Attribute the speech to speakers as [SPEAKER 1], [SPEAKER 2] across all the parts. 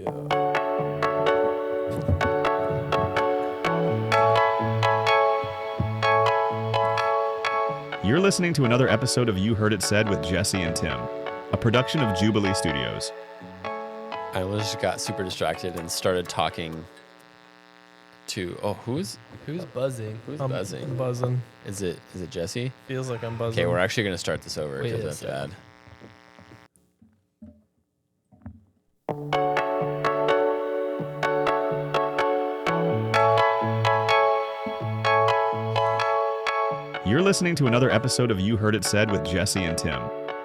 [SPEAKER 1] You're listening to another episode of You Heard It Said with Jesse and Tim, a production of Jubilee Studios.
[SPEAKER 2] I just got super distracted and started talking to who's
[SPEAKER 3] buzzing?
[SPEAKER 2] Who's buzzing?
[SPEAKER 3] I'm buzzing.
[SPEAKER 2] Is it Jesse?
[SPEAKER 3] Feels like I'm buzzing.
[SPEAKER 2] Okay, we're actually gonna start this over because that's bad.
[SPEAKER 1] You're listening to another episode of You Heard It Said with Jesse and Tim,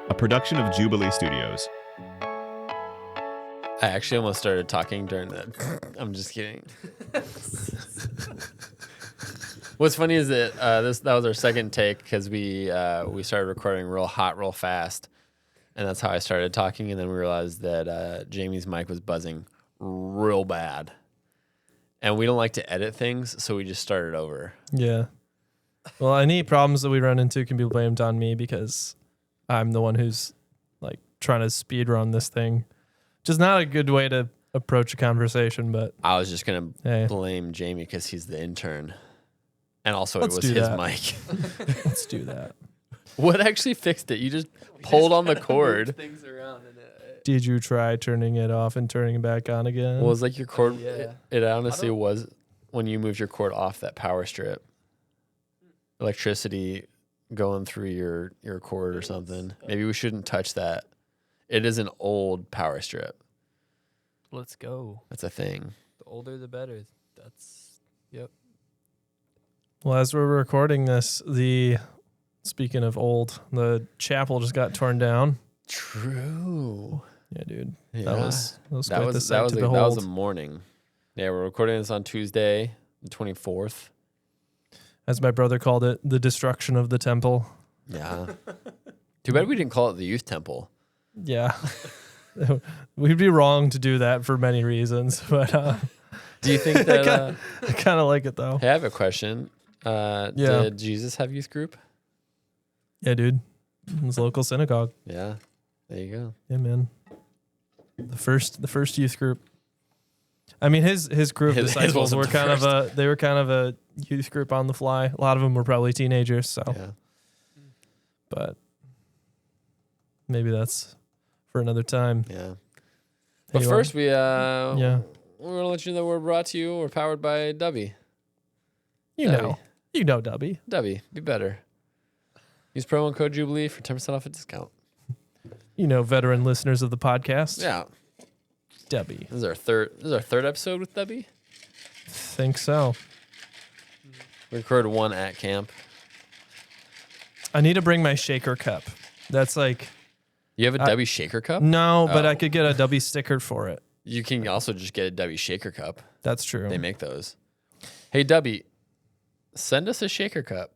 [SPEAKER 1] a production of Jubilee Studios.
[SPEAKER 2] I actually almost started talking during that. I'm just kidding. What's funny is that that was our second take because we started recording real hot, real fast, and that's how I started talking. And then we realized that Jamie's mic was buzzing real bad, and we don't like to edit things, so we just started over.
[SPEAKER 3] Yeah. Well, any problems that we run into can be blamed on me because I'm the one who's like trying to speed run this thing. Just not a good way to approach a conversation, but
[SPEAKER 2] I was just gonna blame Jamie because he's the intern, and also it was his mic.
[SPEAKER 3] Let's do that.
[SPEAKER 2] What actually fixed it? You just pulled on the cord.
[SPEAKER 4] Things around and
[SPEAKER 3] Did you try turning it off and turning it back on again?
[SPEAKER 2] Well, it was like your cord.
[SPEAKER 4] Yeah.
[SPEAKER 2] It honestly was when you moved your cord off that power strip. Electricity going through your cord or something. Maybe we shouldn't touch that. It is an old power strip.
[SPEAKER 4] Let's go.
[SPEAKER 2] That's a thing.
[SPEAKER 4] The older, the better. Yep.
[SPEAKER 3] Well, as we're recording this, speaking of old, the chapel just got torn down.
[SPEAKER 2] True.
[SPEAKER 3] Yeah, dude.
[SPEAKER 2] Yeah.
[SPEAKER 3] That was quite the sight to
[SPEAKER 2] that
[SPEAKER 3] behold.
[SPEAKER 2] was a morning. Yeah, we're recording this on Tuesday, the 24th.
[SPEAKER 3] As my brother called it, the destruction of the temple.
[SPEAKER 2] Yeah. Too bad we didn't call it the youth temple.
[SPEAKER 3] Yeah. We'd be wrong to do that for many reasons, but
[SPEAKER 2] do you think that
[SPEAKER 3] I kind of like it though.
[SPEAKER 2] Hey, I have a question. Did Jesus have youth group?
[SPEAKER 3] Yeah, dude. His local synagogue.
[SPEAKER 2] Yeah. There you go.
[SPEAKER 3] Yeah, man. The first youth group. I mean, his group of disciples were kind of a youth group on the fly. A lot of them were probably teenagers, so.
[SPEAKER 2] Yeah.
[SPEAKER 3] But maybe that's for another time.
[SPEAKER 2] Yeah. But first, we're gonna let you know we're brought to you. We're powered by Dubby.
[SPEAKER 3] You know Dubby.
[SPEAKER 2] Dubby, be better. Use promo code Jubilee for 10% off a discount.
[SPEAKER 3] You know, veteran listeners of the podcast.
[SPEAKER 2] Yeah.
[SPEAKER 3] Dubby.
[SPEAKER 2] This is our third episode with Dubby.
[SPEAKER 3] Think so.
[SPEAKER 2] We recorded one at camp.
[SPEAKER 3] I need to bring my shaker cup. That's like...
[SPEAKER 2] You have a Dubby shaker cup?
[SPEAKER 3] No, but I could get a Dubby sticker for it.
[SPEAKER 2] You can also just get a Dubby shaker cup.
[SPEAKER 3] That's true.
[SPEAKER 2] They make those. Hey, Dubby, send us a shaker cup.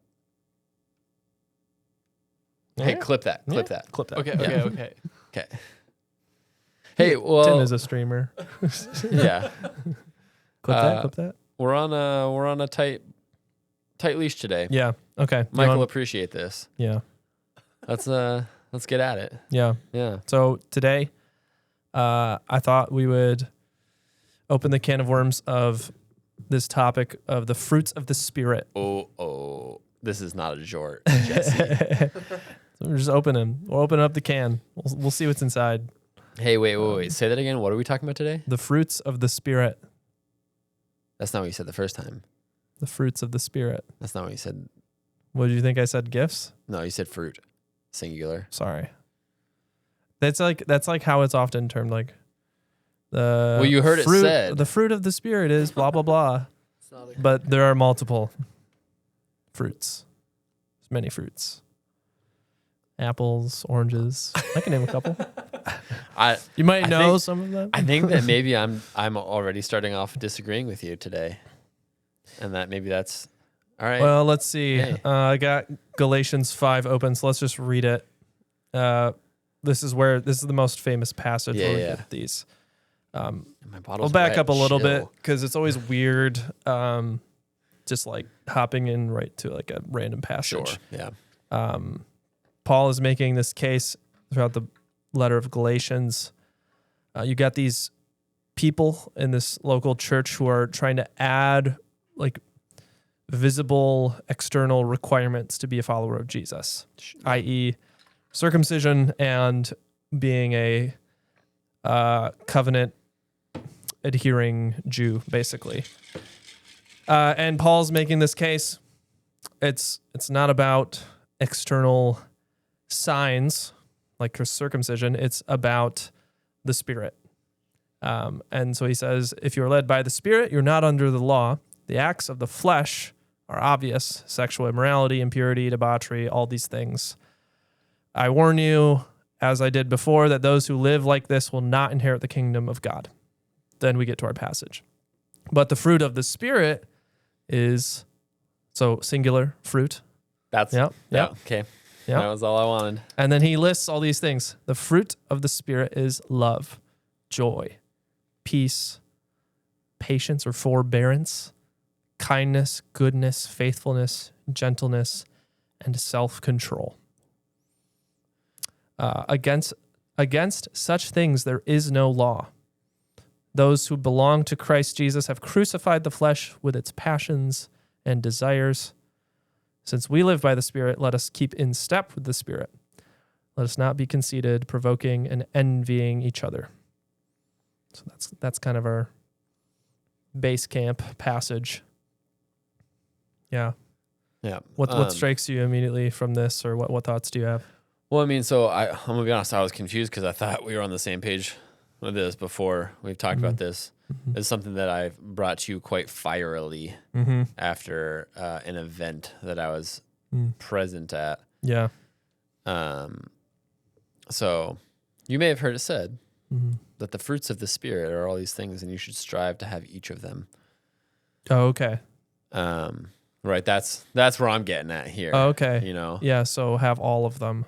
[SPEAKER 3] Yeah.
[SPEAKER 2] Hey, clip that.
[SPEAKER 3] Clip that.
[SPEAKER 4] Okay.
[SPEAKER 2] Okay. Hey, well...
[SPEAKER 3] Tim is a streamer.
[SPEAKER 2] Yeah.
[SPEAKER 3] Clip that.
[SPEAKER 2] We're on a tight leash today.
[SPEAKER 3] Yeah. Okay.
[SPEAKER 2] Mike will appreciate this.
[SPEAKER 3] Yeah.
[SPEAKER 2] Let's get at it.
[SPEAKER 3] Yeah.
[SPEAKER 2] Yeah.
[SPEAKER 3] So today, I thought we would open the can of worms of this topic of the fruits of the spirit.
[SPEAKER 2] Oh, this is not a jort, Jesse.
[SPEAKER 3] So we're just opening. We'll open up the can. We'll see what's inside.
[SPEAKER 2] Hey, wait. Say that again. What are we talking about today?
[SPEAKER 3] The fruits of the spirit.
[SPEAKER 2] That's not what you said the first time.
[SPEAKER 3] The fruits of the spirit.
[SPEAKER 2] That's not what you said.
[SPEAKER 3] What did you think I said? Gifts?
[SPEAKER 2] No, you said fruit. Singular.
[SPEAKER 3] Sorry. That's like how it's often termed, like the
[SPEAKER 2] well, you heard
[SPEAKER 3] fruit,
[SPEAKER 2] it said.
[SPEAKER 3] The fruit of the spirit is blah blah blah. But there are multiple fruits. There's many fruits. Apples, oranges. I can name a couple. You might know some of them.
[SPEAKER 2] I think that maybe I'm already starting off disagreeing with you today, and that maybe that's all right.
[SPEAKER 3] Well, let's see.
[SPEAKER 2] Hey.
[SPEAKER 3] I got Galatians 5 open, so let's just read it. This is the most famous passage where we get these.
[SPEAKER 2] I'll
[SPEAKER 3] back up a little bit because it's always weird, just like hopping in right to like a random passage.
[SPEAKER 2] Sure. Yeah.
[SPEAKER 3] Paul is making this case throughout the letter of Galatians. You got these people in this local church who are trying to add like visible external requirements to be a follower of Jesus, i.e., circumcision and being a covenant adhering Jew, basically. And Paul's making this case. It's not about external signs like circumcision. It's about the Spirit. And so he says, if you're led by the Spirit, you're not under the law. The acts of the flesh are obvious: sexual immorality, impurity, debauchery, all these things. I warn you, as I did before, that those who live like this will not inherit the kingdom of God. Then we get to our passage. But the fruit of the Spirit is, so singular, fruit.
[SPEAKER 2] That's
[SPEAKER 3] Yep.
[SPEAKER 2] okay.
[SPEAKER 3] Yep.
[SPEAKER 2] That was all I wanted.
[SPEAKER 3] And then he lists all these things. The fruit of the Spirit is love, joy, peace, patience or forbearance, kindness, goodness, faithfulness, gentleness, and self-control. Against such things there is no law. Those who belong to Christ Jesus have crucified the flesh with its passions and desires. Since we live by the Spirit, let us keep in step with the Spirit. Let us not be conceited, provoking, and envying each other. So that's kind of our base camp passage. Yeah.
[SPEAKER 2] Yeah.
[SPEAKER 3] What strikes you immediately from this, or what thoughts do you have?
[SPEAKER 2] Well, I mean, so I'm gonna be honest. I was confused because I thought we were on the same page with this before. We've talked about this. It's something that I've brought to you quite fierily after an event that I was present at.
[SPEAKER 3] Yeah.
[SPEAKER 2] So you may have heard it said that the fruits of the Spirit are all these things, and you should strive to have each of them.
[SPEAKER 3] Oh, okay.
[SPEAKER 2] Right. That's where I'm getting at here.
[SPEAKER 3] Oh, okay.
[SPEAKER 2] You know.
[SPEAKER 3] Yeah. So have all of them.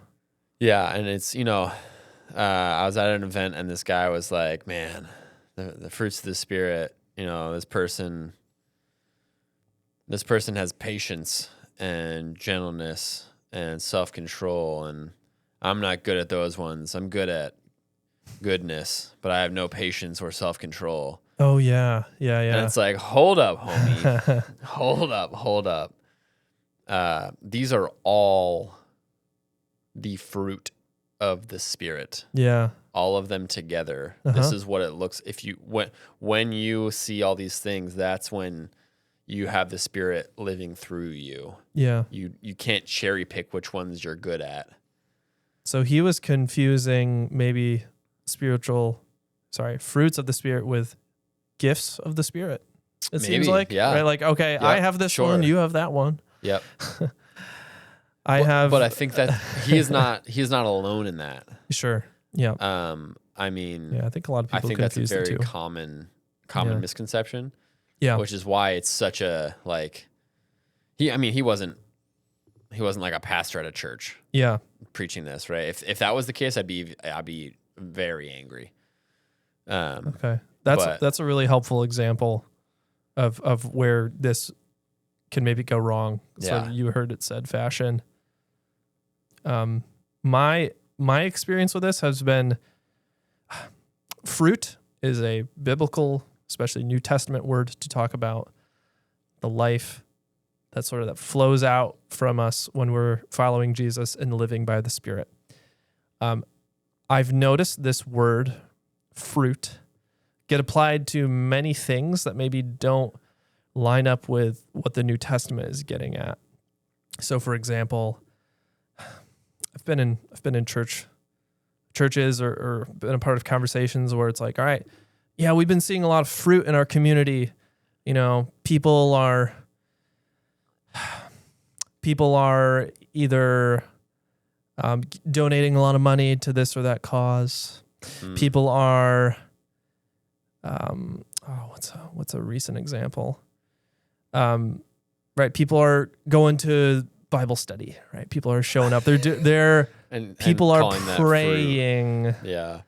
[SPEAKER 2] Yeah, and it's I was at an event and this guy was like, "Man, the fruits of the Spirit. This person has patience and gentleness and self-control, and I'm not good at those ones. I'm good at goodness, but I have no patience or self-control."
[SPEAKER 3] Oh yeah.
[SPEAKER 2] And it's like, hold up, homie. hold up. These are all the fruit of the Spirit.
[SPEAKER 3] Yeah.
[SPEAKER 2] All of them together. This is what it looks. When you see all these things, that's when you have the Spirit living through you.
[SPEAKER 3] Yeah.
[SPEAKER 2] You can't cherry pick which ones you're good at.
[SPEAKER 3] So he was confusing maybe fruits of the Spirit with gifts of the Spirit. It seems like,
[SPEAKER 2] yeah.
[SPEAKER 3] right? Like, okay,
[SPEAKER 2] Yep,
[SPEAKER 3] I have this one, you have that one.
[SPEAKER 2] Yep.
[SPEAKER 3] But
[SPEAKER 2] I think that he is not alone in that.
[SPEAKER 3] Sure. Yeah.
[SPEAKER 2] I mean,
[SPEAKER 3] I think a lot of people
[SPEAKER 2] I think that's a
[SPEAKER 3] confuse
[SPEAKER 2] very
[SPEAKER 3] the two.
[SPEAKER 2] common
[SPEAKER 3] Yeah.
[SPEAKER 2] misconception.
[SPEAKER 3] Yeah.
[SPEAKER 2] Which is why it's such a he wasn't like a pastor at a church
[SPEAKER 3] Yeah.
[SPEAKER 2] preaching this, right? If that was the case, I'd be very angry.
[SPEAKER 3] Okay. That's a really helpful example of where this can maybe go wrong. So
[SPEAKER 2] Yeah.
[SPEAKER 3] you heard it said fashion. My experience with this has been fruit is a biblical, especially New Testament word to talk about the life that flows out from us when we're following Jesus and living by the Spirit. I've noticed this word fruit get applied to many things that maybe don't line up with what the New Testament is getting at. So, for example, I've been in churches or been a part of conversations where it's like, all right, yeah, we've been seeing a lot of fruit in our community. People are either donating a lot of money to this or that cause. People are, what's a recent example? Right, people are going to Bible study. Right, people are showing up. They're
[SPEAKER 2] and
[SPEAKER 3] people are
[SPEAKER 2] calling that fruit.
[SPEAKER 3] praying.
[SPEAKER 2] Yeah.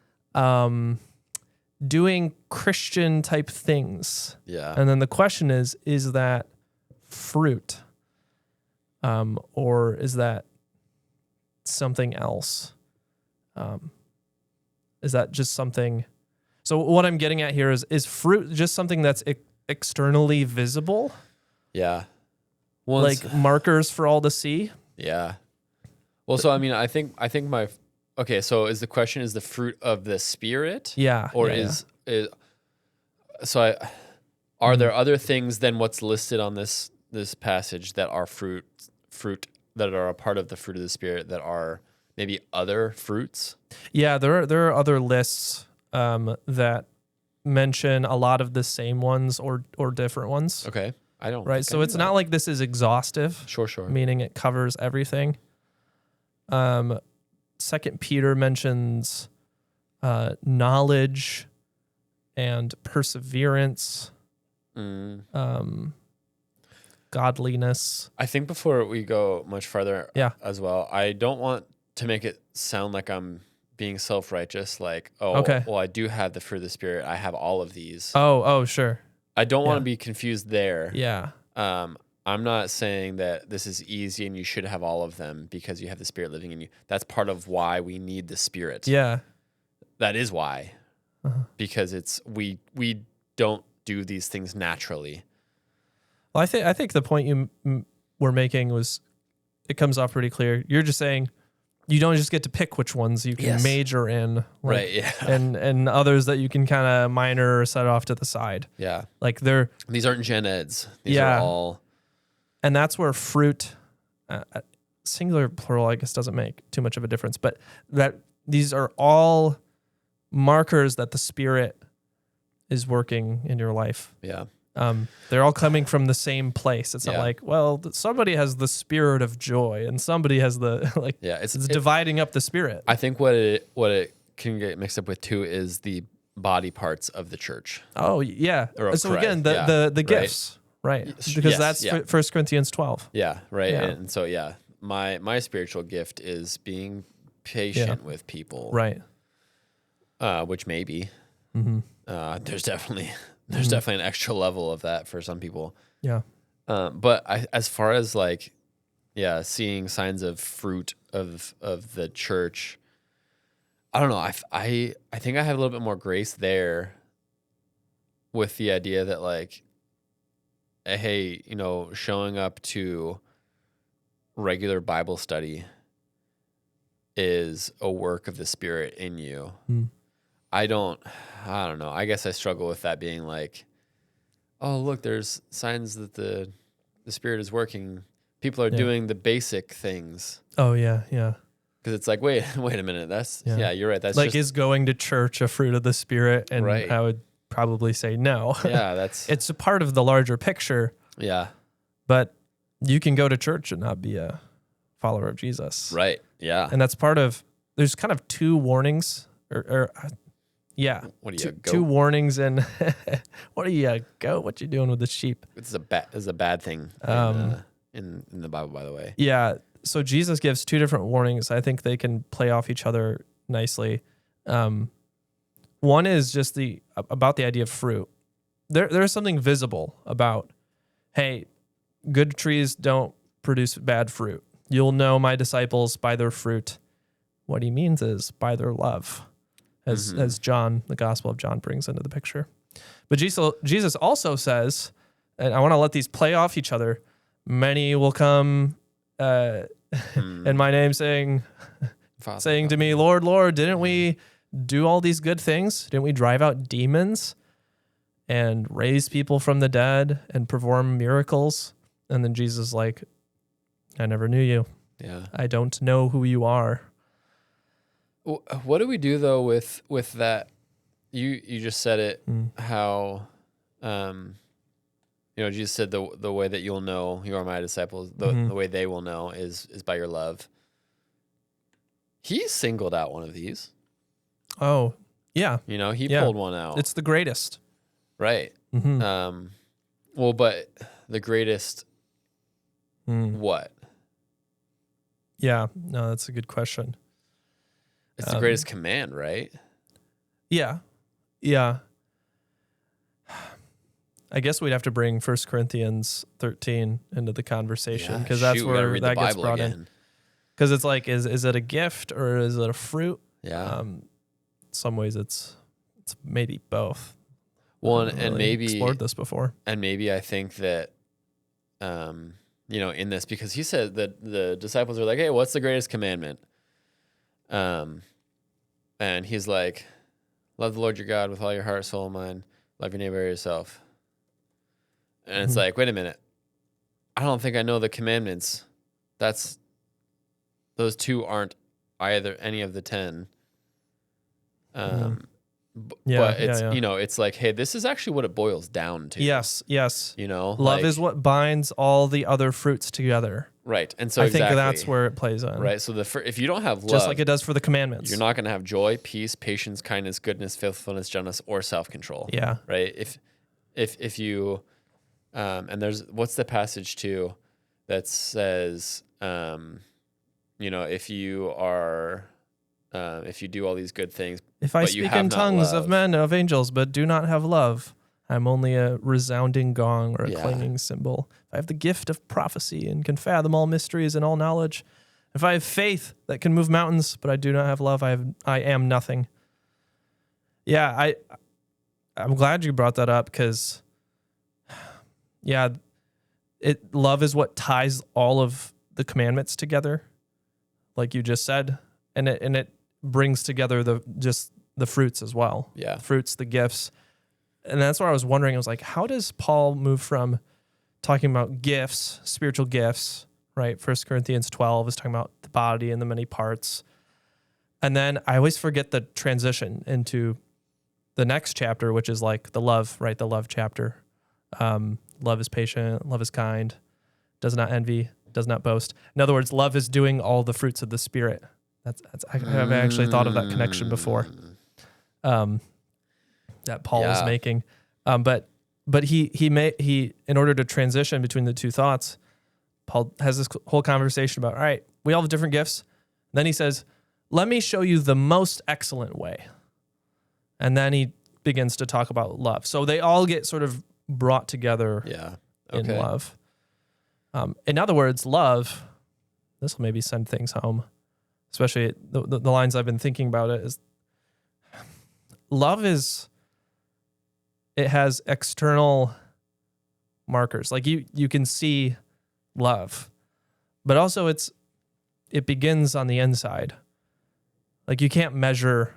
[SPEAKER 3] Doing Christian type things.
[SPEAKER 2] Yeah.
[SPEAKER 3] And then the question is that fruit? Or is that something else? Is that just something? So what I'm getting at here is fruit just something that's externally visible,
[SPEAKER 2] Yeah.
[SPEAKER 3] like markers for all to see?
[SPEAKER 2] Yeah. Well, so I mean, I think my okay. So is the question is the fruit of the Spirit?
[SPEAKER 3] Yeah.
[SPEAKER 2] Or
[SPEAKER 3] yeah,
[SPEAKER 2] is so I are there other things than what's listed on this passage that are fruit that are a part of the fruit of the Spirit that are maybe other fruits?
[SPEAKER 3] Yeah, there are other lists that mention a lot of the same ones or different ones.
[SPEAKER 2] Okay. I don't.
[SPEAKER 3] Right.
[SPEAKER 2] think
[SPEAKER 3] So
[SPEAKER 2] I
[SPEAKER 3] it's
[SPEAKER 2] knew
[SPEAKER 3] not
[SPEAKER 2] that.
[SPEAKER 3] like this is exhaustive,
[SPEAKER 2] Sure.
[SPEAKER 3] meaning it covers everything. 2 Peter mentions knowledge and perseverance, godliness.
[SPEAKER 2] I think before we go much farther
[SPEAKER 3] Yeah.
[SPEAKER 2] as well, I don't want to make it sound like I'm being self-righteous, like, oh,
[SPEAKER 3] Okay.
[SPEAKER 2] well, I do have the fruit of the Spirit. I have all of these.
[SPEAKER 3] Oh, sure.
[SPEAKER 2] I don't want
[SPEAKER 3] yeah.
[SPEAKER 2] to be confused there.
[SPEAKER 3] Yeah.
[SPEAKER 2] I'm not saying that this is easy and you should have all of them because you have the Spirit living in you. That's part of why we need the Spirit.
[SPEAKER 3] Yeah.
[SPEAKER 2] That is why. Because it's we don't do these things naturally.
[SPEAKER 3] Well, I think the point you were making was it comes off pretty clear. You're just saying you don't just get to pick which ones you can
[SPEAKER 2] Yes.
[SPEAKER 3] major in, like,
[SPEAKER 2] Right, yeah.
[SPEAKER 3] and others that you can kind of minor or set off to the side.
[SPEAKER 2] Yeah.
[SPEAKER 3] Like they're
[SPEAKER 2] These aren't gen eds. These
[SPEAKER 3] Yeah.
[SPEAKER 2] are all
[SPEAKER 3] and that's where fruit, singular plural, I guess doesn't make too much of a difference, but that these are all markers that the Spirit is working in your life.
[SPEAKER 2] yeah.
[SPEAKER 3] They're all coming from the same place. It's not
[SPEAKER 2] Yeah.
[SPEAKER 3] like, well, somebody has the spirit of joy and somebody has the like.
[SPEAKER 2] Yeah,
[SPEAKER 3] it's dividing up the Spirit.
[SPEAKER 2] I think what it can get mixed up with too is the body parts of the church.
[SPEAKER 3] Oh yeah.
[SPEAKER 2] Or
[SPEAKER 3] So
[SPEAKER 2] correct,
[SPEAKER 3] again,
[SPEAKER 2] yeah,
[SPEAKER 3] the
[SPEAKER 2] right.
[SPEAKER 3] gifts, right?
[SPEAKER 2] Yes,
[SPEAKER 3] Because
[SPEAKER 2] yes,
[SPEAKER 3] that's
[SPEAKER 2] yeah.
[SPEAKER 3] 1 Corinthians 12.
[SPEAKER 2] Yeah, right.
[SPEAKER 3] Yeah.
[SPEAKER 2] And so my spiritual gift is being patient with people.
[SPEAKER 3] Right.
[SPEAKER 2] Which maybe
[SPEAKER 3] Mm-hmm.
[SPEAKER 2] there's definitely an extra level of that for some people.
[SPEAKER 3] Yeah.
[SPEAKER 2] But as far as like, seeing signs of fruit of the church, I don't know. I think I have a little bit more grace there with the idea that like, hey, showing up to regular Bible study is a work of the Spirit in you.
[SPEAKER 3] Mm.
[SPEAKER 2] I don't know. I guess I struggle with that being like, oh, look, there's signs that the Spirit is working. People are doing the basic things.
[SPEAKER 3] Oh yeah. Yeah.
[SPEAKER 2] Because it's like, wait a minute. That's, you're right. That's
[SPEAKER 3] like,
[SPEAKER 2] just,
[SPEAKER 3] is going to church a fruit of the Spirit? And
[SPEAKER 2] Right.
[SPEAKER 3] I would probably say no.
[SPEAKER 2] yeah, that's,
[SPEAKER 3] It's a part of the larger picture,
[SPEAKER 2] yeah,
[SPEAKER 3] but you can go to church and not be a follower of Jesus.
[SPEAKER 2] right. Yeah.
[SPEAKER 3] And that's part of, there's kind of two warnings yeah.
[SPEAKER 2] What do you go?
[SPEAKER 3] Two warnings and what do you go? What you doing with the sheep?
[SPEAKER 2] It's a bad thing in the Bible, by the way.
[SPEAKER 3] Yeah. So Jesus gives two different warnings. I think they can play off each other nicely. One is just about the idea of fruit. There's something visible about, hey, good trees don't produce bad fruit. You'll know my disciples by their fruit. What he means is by their love, as John, the Gospel of John, brings into the picture. But Jesus also says, and I want to let these play off each other, many will come in my name saying to me, Lord, Lord, didn't we do all these good things? Didn't we drive out demons and raise people from the dead and perform miracles? And then Jesus is like, I never knew you.
[SPEAKER 2] Yeah.
[SPEAKER 3] I don't know who you are.
[SPEAKER 2] What do we do though with that? You just said it, how, Jesus said the way that you'll know you are my disciples, the way they will know is by your love. He singled out one of these.
[SPEAKER 3] Oh, yeah.
[SPEAKER 2] He pulled one out.
[SPEAKER 3] It's the greatest.
[SPEAKER 2] Right.
[SPEAKER 3] Mm-hmm.
[SPEAKER 2] But the greatest, what?
[SPEAKER 3] Yeah. No, that's a good question.
[SPEAKER 2] It's the greatest command, right?
[SPEAKER 3] Yeah. Yeah. I guess we'd have to bring 1 Corinthians 13 into the conversation because that's
[SPEAKER 2] we gotta
[SPEAKER 3] where
[SPEAKER 2] read
[SPEAKER 3] that
[SPEAKER 2] the
[SPEAKER 3] gets
[SPEAKER 2] Bible
[SPEAKER 3] brought in.
[SPEAKER 2] again.
[SPEAKER 3] Because it's like, is it a gift or is it a fruit?
[SPEAKER 2] Yeah.
[SPEAKER 3] Some ways it's it's maybe both.
[SPEAKER 2] Well,
[SPEAKER 3] I haven't
[SPEAKER 2] and
[SPEAKER 3] really
[SPEAKER 2] maybe
[SPEAKER 3] explored this before.
[SPEAKER 2] And maybe I think that, in this, because he said that the disciples are like, hey, what's the greatest commandment? And he's like, love the Lord your God with all your heart, soul, and mind. Love your neighbor as yourself. And it's like, wait a minute. I don't think I know the commandments. Those two aren't either any of the 10. But it's, it's like, hey, this is actually what it boils down to.
[SPEAKER 3] Yes.
[SPEAKER 2] Love
[SPEAKER 3] is what binds all the other fruits together.
[SPEAKER 2] Right. And so
[SPEAKER 3] I think that's where it plays in.
[SPEAKER 2] Right. So if you don't have love,
[SPEAKER 3] just like it does for the commandments,
[SPEAKER 2] you're not going to have joy, peace, patience, kindness, goodness, faithfulness, gentleness, or self-control.
[SPEAKER 3] Yeah.
[SPEAKER 2] Right. If you, and there's, what's the passage too that says, if you are, if you do all these good things,
[SPEAKER 3] if I speak in tongues of men, of angels, but do not have love, I'm only a resounding gong or a clanging cymbal. If I have the gift of prophecy and can fathom all mysteries and all knowledge, if I have faith that can move mountains, but I do not have love, I am nothing. Yeah, I'm glad you brought that up because, love is what ties all of the commandments together, like you just said, and it brings together the fruits as well.
[SPEAKER 2] Yeah,
[SPEAKER 3] the fruits, the gifts. And that's where I was wondering, I was like, how does Paul move from talking about gifts, spiritual gifts, right? 1 Corinthians 12 is talking about the body and the many parts. And then I always forget the transition into the next chapter, which is like the love, right? The love chapter. Love is patient, love is kind, does not envy, does not boast. In other words, love is doing all the fruits of the Spirit. I haven't actually thought of that connection before. That Paul is making. But he in order to transition between the two thoughts, Paul has this whole conversation about, all right, we all have different gifts. Then he says, let me show you the most excellent way. And then he begins to talk about love. So they all get sort of brought together in love. In other words, love, this will maybe send things home, especially the lines I've been thinking about it is, love it has external markers. Like you can see love, but also it begins on the inside. Like you can't measure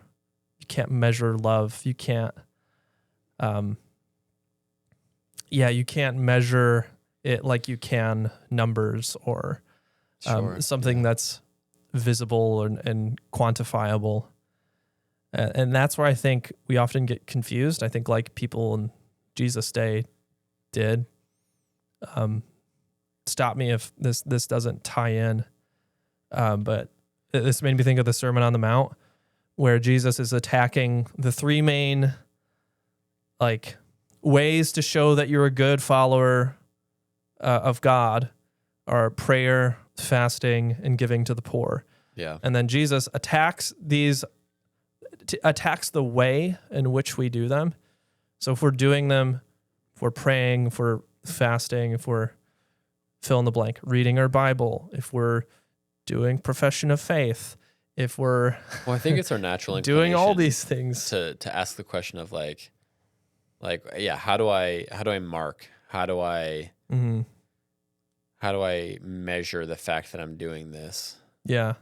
[SPEAKER 3] love. You can't, you can't measure it like you can numbers or something that's visible and quantifiable. And that's where I think we often get confused. I think like people in Jesus' day did. Stop me if this doesn't tie in. But this made me think of the Sermon on the Mount, where Jesus is attacking the three main ways to show that you're a good follower of God are prayer, fasting, and giving to the poor.
[SPEAKER 2] Yeah.
[SPEAKER 3] And then Jesus attacks the way in which we do them. So if we're doing them, if we're praying, if we're fasting, if we're fill in the blank, reading our Bible, if we're doing profession of faith, if we're
[SPEAKER 2] I think it's our natural
[SPEAKER 3] doing all these things
[SPEAKER 2] to ask the question of how do I mark? How do I measure the fact that I'm doing this?
[SPEAKER 3] Yeah.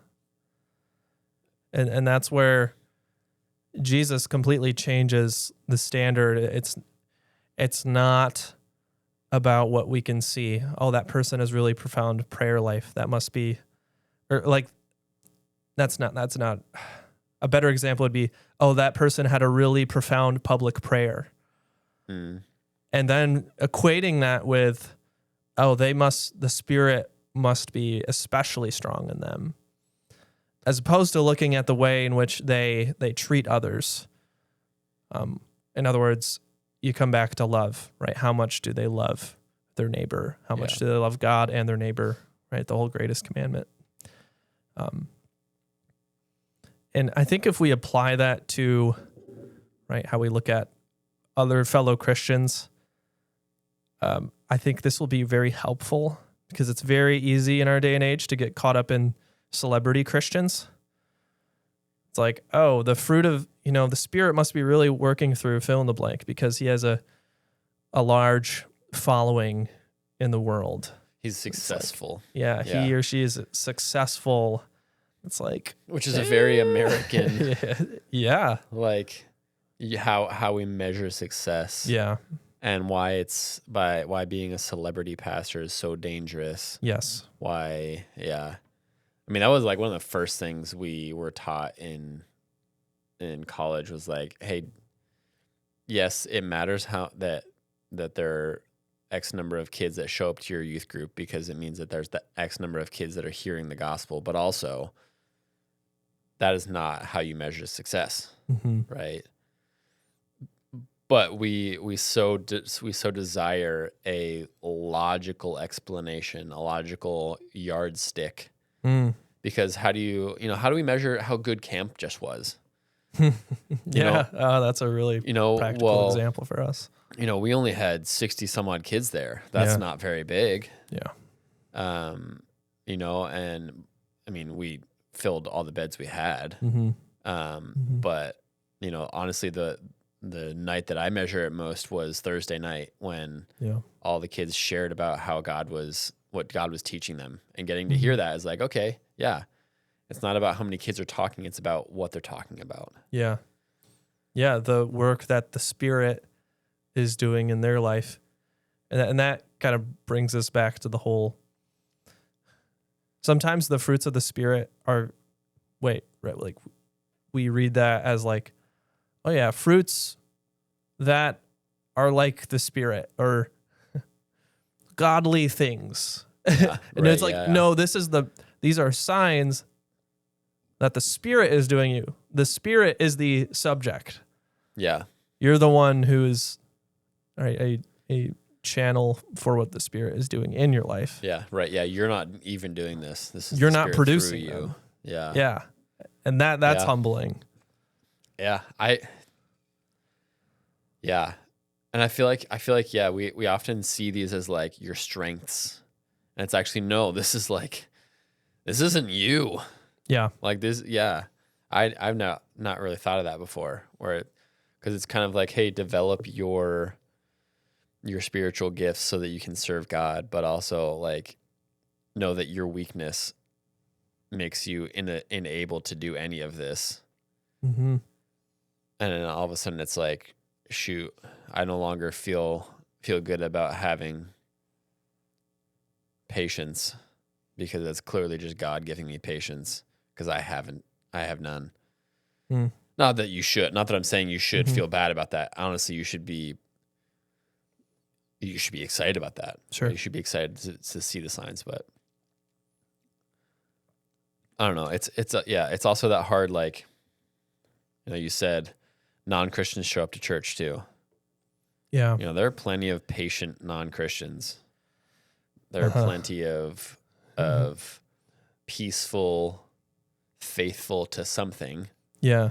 [SPEAKER 3] And that's where Jesus completely changes the standard. It's not about what we can see. Oh, that person has really profound prayer life. That must be, that's not. A better example would be, oh, that person had a really profound public prayer. And then equating that with, oh, the Spirit must be especially strong in them. As opposed to looking at the way in which they treat others. In other words, you come back to love, right? How much do they love their neighbor? How much do they love God and their neighbor, right? The whole greatest commandment. And I think if we apply that to, right, how we look at other fellow Christians, I think this will be very helpful because it's very easy in our day and age to get caught up in celebrity Christians. It's like, oh, the fruit of, the Spirit must be really working through fill in the blank because he has a large following in the world.
[SPEAKER 2] He's successful.
[SPEAKER 3] Yeah,
[SPEAKER 2] Yeah.
[SPEAKER 3] he or she is successful. It's like,
[SPEAKER 2] Which is a very American,
[SPEAKER 3] yeah,
[SPEAKER 2] like how we measure success.
[SPEAKER 3] yeah,
[SPEAKER 2] And why being a celebrity pastor is so dangerous.
[SPEAKER 3] yes,
[SPEAKER 2] Why, yeah. I mean, that was like one of the first things we were taught in college was like, hey, yes, it matters how that there are X number of kids that show up to your youth group because it means that there's the X number of kids that are hearing the gospel, but also that is not how you measure success, right? But we so desire a logical explanation, a logical yardstick, because how do we measure how good camp just was?
[SPEAKER 3] yeah. That's a really practical example for us.
[SPEAKER 2] We only had 60 some odd kids there. That's not very big.
[SPEAKER 3] Yeah.
[SPEAKER 2] And I mean, we filled all the beds we had. But honestly, the night that I measure it most was Thursday night when all the kids shared about what God was teaching them, and getting to hear that is like, okay, yeah, it's not about how many kids are talking. It's about what they're talking about. Yeah.
[SPEAKER 3] Yeah. The work that the Spirit is doing in their life. And that kind of brings us back to the whole, sometimes the fruits of the Spirit are, like we read that as like, oh yeah, fruits that are like the Spirit or godly things.
[SPEAKER 2] Yeah,
[SPEAKER 3] and it's like, no, these are signs that the Spirit is doing you. The Spirit is the subject.
[SPEAKER 2] Yeah.
[SPEAKER 3] You're the one who is a channel for what the Spirit is doing in your life.
[SPEAKER 2] Yeah, right. Yeah, you're not even doing this.
[SPEAKER 3] You're not producing
[SPEAKER 2] you.
[SPEAKER 3] them.
[SPEAKER 2] Yeah.
[SPEAKER 3] Yeah. And that's humbling.
[SPEAKER 2] Yeah. And I feel like we often see these as like your strengths. And it's actually no, this isn't you.
[SPEAKER 3] Yeah.
[SPEAKER 2] Like this, yeah. I've not really thought of that before, because it's kind of like, hey, develop your spiritual gifts so that you can serve God, but also like know that your weakness makes you unable to do any of this. And then all of a sudden it's like, shoot, I no longer feel good about having patience, because it's clearly just God giving me patience, because I have none. Not that I'm saying you should feel bad about that. Honestly, you should be excited about that.
[SPEAKER 3] Sure.
[SPEAKER 2] You should be excited to see the signs, but I don't know. It's also that hard, like, you said non-Christians show up to church too.
[SPEAKER 3] Yeah.
[SPEAKER 2] There are plenty of patient non-Christians. There are plenty of peaceful, faithful to something.
[SPEAKER 3] Yeah.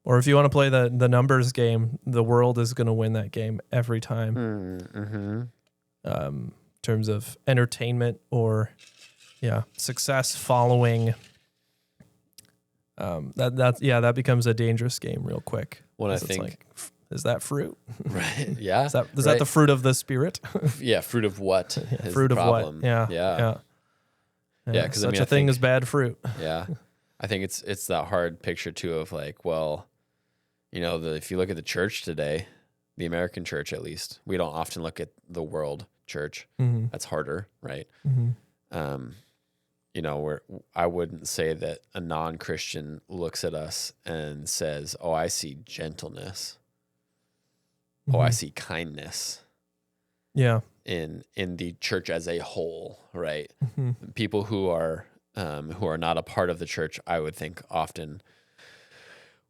[SPEAKER 3] Or if you want to play the numbers game, the world is going to win that game every time. In terms of entertainment or success following. That becomes a dangerous game real quick.
[SPEAKER 2] When I think,
[SPEAKER 3] like, is that fruit?
[SPEAKER 2] Right. Yeah.
[SPEAKER 3] Is that the fruit of the Spirit?
[SPEAKER 2] Yeah. Fruit of what? Is
[SPEAKER 3] fruit
[SPEAKER 2] the
[SPEAKER 3] of
[SPEAKER 2] problem.
[SPEAKER 3] what? Yeah.
[SPEAKER 2] Yeah. Yeah. Because
[SPEAKER 3] such a thing as bad fruit.
[SPEAKER 2] Yeah. I think it's that hard picture too of like, well, if you look at the church today, the American church at least, we don't often look at the world church. That's harder, right? I wouldn't say that a non-Christian looks at us and says, "Oh, I see gentleness. Oh, I see kindness."
[SPEAKER 3] Yeah.
[SPEAKER 2] In the church as a whole, right? People who are not a part of the church, I would think often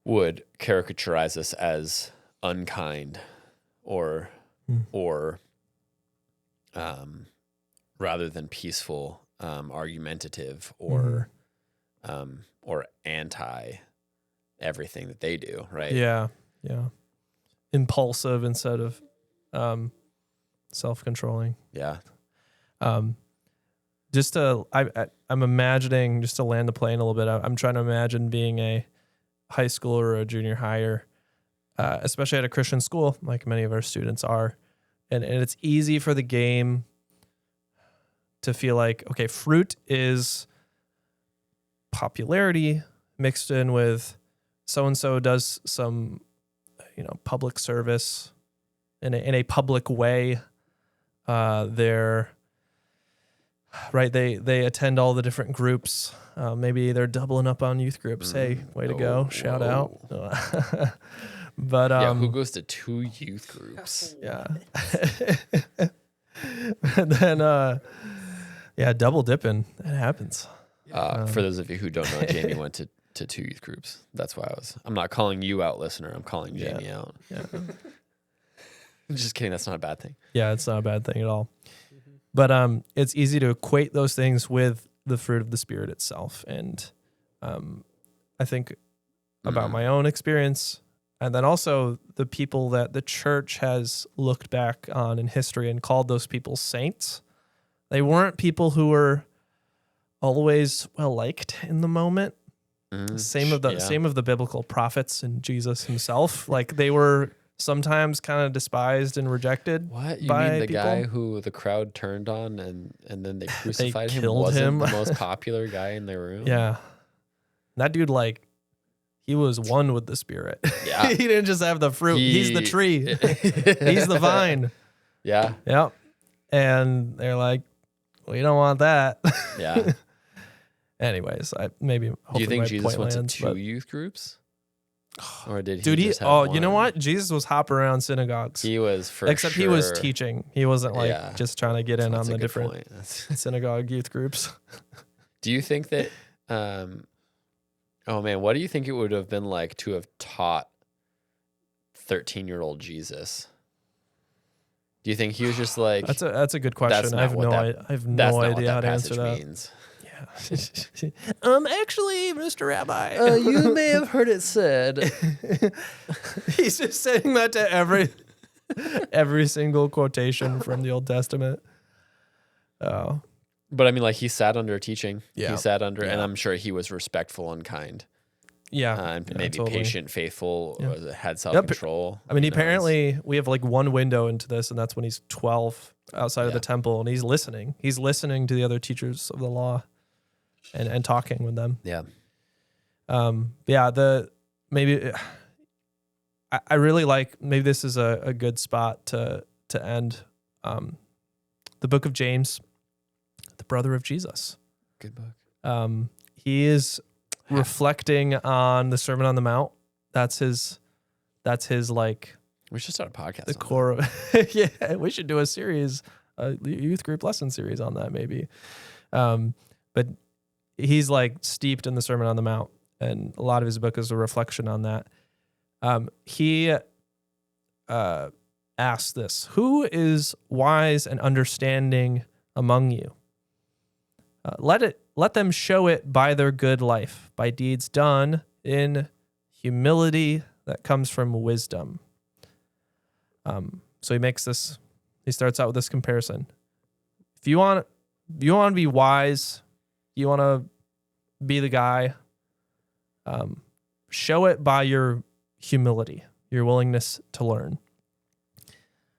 [SPEAKER 2] would caricaturize us as unkind or rather than peaceful, argumentative or anti everything that they do, right?
[SPEAKER 3] Yeah. Yeah. Impulsive instead of self-controlling.
[SPEAKER 2] Yeah.
[SPEAKER 3] I'm imagining, just to land the plane a little bit, I'm trying to imagine being high school or a junior higher, especially at a Christian school, like many of our students are. And it's easy for the game to feel like, okay, fruit is popularity mixed in with so-and-so does some, public service in a public way. They're right. They attend all the different groups. Maybe they're doubling up on youth groups. Hey, way to go. Shout out. But
[SPEAKER 2] who goes to 2 youth groups?
[SPEAKER 3] Yeah. And then double dipping. It happens.
[SPEAKER 2] For those of you who don't know, Jamie went to 2 youth groups. That's why I'm not calling you out, listener. I'm calling Jamie out.
[SPEAKER 3] Yeah.
[SPEAKER 2] Just kidding. That's not a bad thing.
[SPEAKER 3] Yeah, it's not a bad thing at all. But it's easy to equate those things with the fruit of the Spirit itself. And I think about my own experience, and then also the people that the church has looked back on in history and called those people saints. They weren't people who were always well liked in the moment. Same of the biblical prophets and Jesus himself. Like they were sometimes kind of despised and rejected.
[SPEAKER 2] What? You
[SPEAKER 3] by
[SPEAKER 2] mean the
[SPEAKER 3] people.
[SPEAKER 2] guy who the crowd turned on and then they crucified him
[SPEAKER 3] killed
[SPEAKER 2] wasn't
[SPEAKER 3] him.
[SPEAKER 2] the most popular guy in their room?
[SPEAKER 3] Yeah. That dude, he was one with the Spirit.
[SPEAKER 2] Yeah.
[SPEAKER 3] He didn't just have the fruit. He's the tree. He's the vine.
[SPEAKER 2] Yeah.
[SPEAKER 3] Yep. And they're like, we don't want that.
[SPEAKER 2] Yeah.
[SPEAKER 3] Anyways,
[SPEAKER 2] Do you think Jesus went to 2 youth groups? Or did he
[SPEAKER 3] Dude,
[SPEAKER 2] just have one?
[SPEAKER 3] you know what? Jesus was hopping around synagogues.
[SPEAKER 2] He was
[SPEAKER 3] Except he was teaching. He wasn't just trying to get in
[SPEAKER 2] That's
[SPEAKER 3] on
[SPEAKER 2] a
[SPEAKER 3] the
[SPEAKER 2] good
[SPEAKER 3] different
[SPEAKER 2] point.
[SPEAKER 3] synagogue youth groups.
[SPEAKER 2] Do you think that what do you think it would have been like to have taught 13-year-old Jesus? Do you think he was just like
[SPEAKER 3] That's a good question. I have no idea how to answer that.
[SPEAKER 2] Means.
[SPEAKER 3] Yeah. Actually, Mr. Rabbi,
[SPEAKER 2] you may have heard it said.
[SPEAKER 3] He's just saying that to every single quotation from the Old Testament. Oh.
[SPEAKER 2] But I mean, he sat under teaching.
[SPEAKER 3] Yeah.
[SPEAKER 2] He sat under, and I'm sure he was respectful and kind.
[SPEAKER 3] Yeah.
[SPEAKER 2] And maybe
[SPEAKER 3] totally.
[SPEAKER 2] patient, faithful,
[SPEAKER 3] Yeah.
[SPEAKER 2] had self-control.
[SPEAKER 3] I mean, apparently we have one window into this, and that's when he's 12 outside of the temple, and he's listening. He's listening to the other teachers of the law and talking with them.
[SPEAKER 2] Yeah.
[SPEAKER 3] I really maybe this is a good spot to end. The book of James, the brother of Jesus.
[SPEAKER 2] Good book.
[SPEAKER 3] He is reflecting on the Sermon on the Mount. That's his
[SPEAKER 2] We should start a podcast.
[SPEAKER 3] the core of, yeah, we should do a series, a youth group lesson series on that maybe. But he's steeped in the Sermon on the Mount, and a lot of his book is a reflection on that. He asked this: who is wise and understanding among you? Let them show it by their good life, by deeds done in humility that comes from wisdom. So he starts out with this comparison. If you want to be wise, you want to be the guy, show it by your humility, your willingness to learn.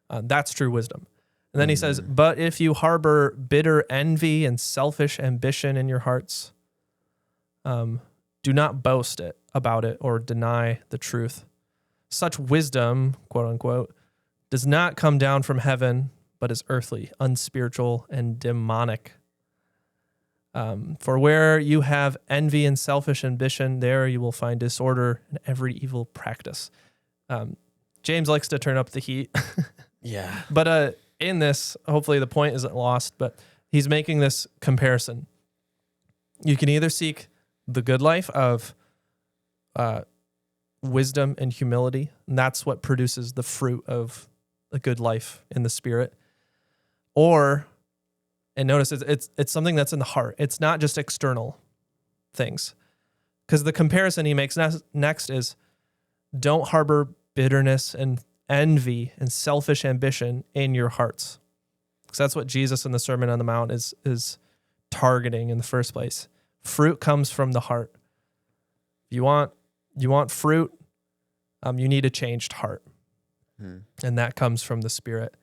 [SPEAKER 3] That's true wisdom. And then he says, but if you harbor bitter envy and selfish ambition in your hearts, do not boast about it or deny the truth. Such wisdom, quote unquote, does not come down from heaven, but is earthly, unspiritual, and demonic. For where you have envy and selfish ambition, there you will find disorder and every evil practice. James likes to turn up the heat.
[SPEAKER 2] Yeah.
[SPEAKER 3] But in this, hopefully the point isn't lost, but he's making this comparison. You can either seek the good life of wisdom and humility, and that's what produces the fruit of a good life in the Spirit. Or, and notice it's something that's in the heart. It's not just external things. Because the comparison he makes next is, don't harbor bitterness and envy and selfish ambition in your hearts. Because that's what Jesus in the Sermon on the Mount is targeting in the first place. Fruit comes from the heart. If you want You want fruit, you need a changed heart.
[SPEAKER 2] Hmm.
[SPEAKER 3] And that comes from the Spirit.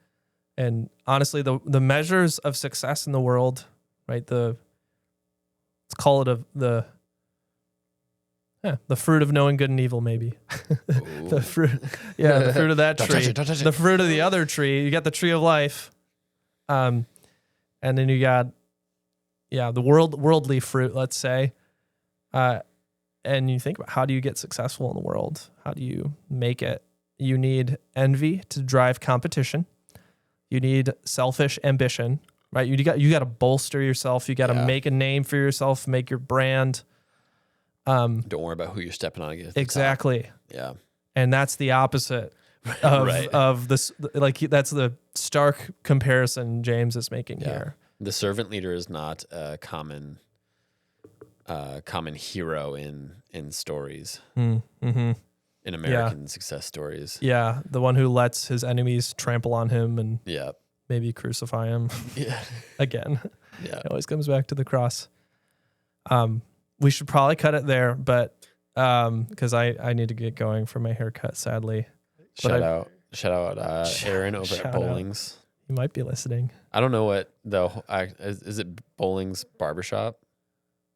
[SPEAKER 3] And honestly, the measures of success in the world, right? Let's call it the fruit of knowing good and evil, maybe. The fruit, the fruit of that
[SPEAKER 2] Don't
[SPEAKER 3] tree.
[SPEAKER 2] touch it, don't touch it.
[SPEAKER 3] The fruit of the other tree. You got the tree of life, and then you got, the worldly fruit. Let's say, and you think about how do you get successful in the world? How do you make it? You need envy to drive competition. You need selfish ambition, right? You got to bolster yourself. You got to make a name for yourself, make your brand.
[SPEAKER 2] Don't worry about who you're stepping on against.
[SPEAKER 3] Exactly.
[SPEAKER 2] Yeah.
[SPEAKER 3] And that's the opposite of,
[SPEAKER 2] Right.
[SPEAKER 3] of this. Like that's the stark comparison James is making here.
[SPEAKER 2] The servant leader is not a common hero in stories,
[SPEAKER 3] Mm-hmm.
[SPEAKER 2] in American success stories.
[SPEAKER 3] Yeah, the one who lets his enemies trample on him and
[SPEAKER 2] Yeah.
[SPEAKER 3] maybe crucify him
[SPEAKER 2] Yeah.
[SPEAKER 3] again.
[SPEAKER 2] Yeah.
[SPEAKER 3] It always comes back to the cross. We should probably cut it there, but because I need to get going for my haircut, sadly.
[SPEAKER 2] Shout out Aaron over
[SPEAKER 3] shout
[SPEAKER 2] at
[SPEAKER 3] out.
[SPEAKER 2] Bowling's.
[SPEAKER 3] You might be listening.
[SPEAKER 2] I don't know what is it Bowling's Barbershop?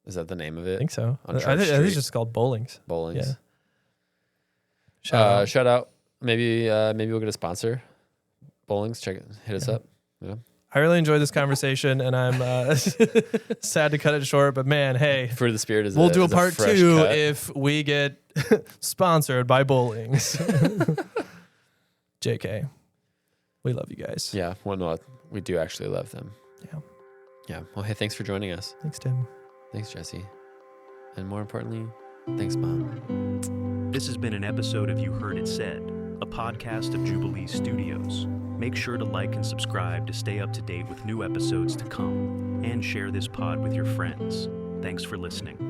[SPEAKER 2] Is that the name of
[SPEAKER 3] I
[SPEAKER 2] it?
[SPEAKER 3] think so.
[SPEAKER 2] On
[SPEAKER 3] I
[SPEAKER 2] Church
[SPEAKER 3] think
[SPEAKER 2] Street.
[SPEAKER 3] it's just called Bowling's.
[SPEAKER 2] Bowling's.
[SPEAKER 3] Yeah. Shout out.
[SPEAKER 2] Shout out. Maybe we'll get a sponsor. Bowling's, hit us up. Yeah.
[SPEAKER 3] I really enjoyed this conversation, and I'm sad to cut it short. But man, hey,
[SPEAKER 2] For the Spirit is
[SPEAKER 3] we'll do a
[SPEAKER 2] is
[SPEAKER 3] part
[SPEAKER 2] fresh
[SPEAKER 3] 2
[SPEAKER 2] cut.
[SPEAKER 3] if we get sponsored by Bowling's. JK, we love you guys.
[SPEAKER 2] Yeah. Well, no, we do actually love them.
[SPEAKER 3] Yeah.
[SPEAKER 2] Yeah. Well, hey, thanks for joining us.
[SPEAKER 3] Thanks, Tim.
[SPEAKER 2] Thanks, Jesse. And more importantly, thanks, Mom.
[SPEAKER 5] This has been an episode of You Heard It Said, a podcast of Jubilee Studios. Make sure to like and subscribe to stay up to date with new episodes to come, and share this pod with your friends. Thanks for listening.